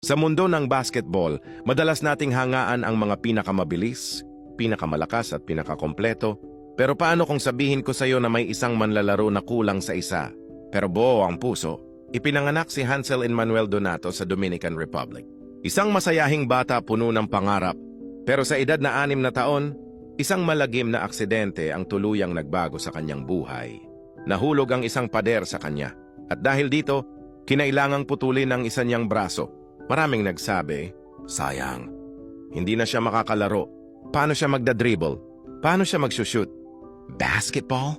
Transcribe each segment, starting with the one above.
Sa mundo ng basketball, madalas nating hangaan ang mga pinakamabilis, pinakamalakas at pinakakompleto. Pero paano kung sabihin ko sa iyo na may isang manlalaro na kulang sa isa, pero buo ang puso? Ipinanganak si Hansel Emmanuel Donato sa Dominican Republic. Isang masayahing bata puno ng pangarap, pero sa edad na 6 na taon, isang malagim na aksidente ang tuluyang nagbago sa kanyang buhay. Nahulog ang isang pader sa kanya, at dahil dito, kinailangang putulin ang isa niyang braso. Maraming nagsabi, sayang, hindi na siya makakalaro. Paano siya magdadribble? Paano siya magsushoot? Basketball?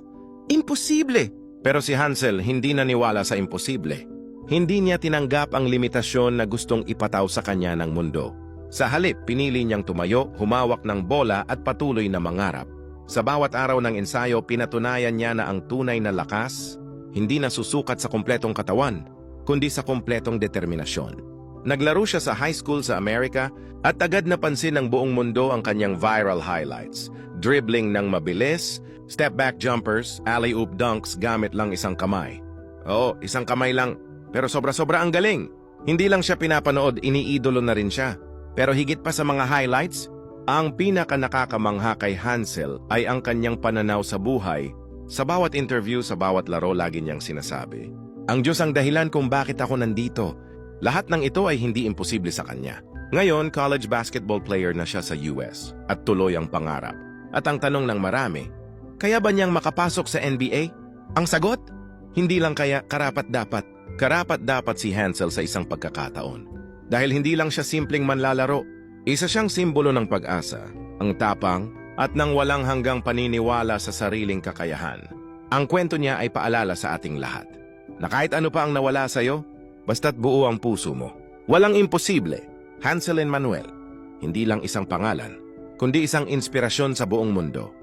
Imposible! Pero si Hansel hindi naniwala sa imposible. Hindi niya tinanggap ang limitasyon na gustong ipataw sa kanya ng mundo. Sa halip, pinili niyang tumayo, humawak ng bola at patuloy na mangarap. Sa bawat araw ng ensayo, pinatunayan niya na ang tunay na lakas, hindi na susukat sa kumpletong katawan, kundi sa kumpletong determinasyon. Naglaro siya sa high school sa Amerika at agad napansin ng buong mundo ang kanyang viral highlights. Dribbling ng mabilis, step-back jumpers, alley-oop dunks gamit lang isang kamay. Oo, isang kamay lang, pero sobra-sobra ang galing. Hindi lang siya pinapanood, iniidolo na rin siya. Pero higit pa sa mga highlights, ang pinaka-nakakamangha kay Hansel ay ang kanyang pananaw sa buhay. Sa bawat interview, sa bawat laro, lagi niyang sinasabi, "Ang Diyos ang dahilan kung bakit ako nandito." Lahat ng ito ay hindi imposible sa kanya. Ngayon, college basketball player na siya sa US at tuloy ang pangarap. At ang tanong ng marami, kaya ba niyang makapasok sa NBA? Ang sagot? Hindi lang kaya karapat-dapat. Karapat-dapat si Hansel sa isang pagkakataon. Dahil hindi lang siya simpleng manlalaro, isa siyang simbolo ng pag-asa, ang tapang, at ng walang hanggang paniniwala sa sariling kakayahan. Ang kwento niya ay paalala sa ating lahat, na kahit ano pa ang nawala sa'yo, basta't buo ang puso mo. Walang imposible. Hansel Emmanuel, hindi lang isang pangalan, kundi isang inspirasyon sa buong mundo.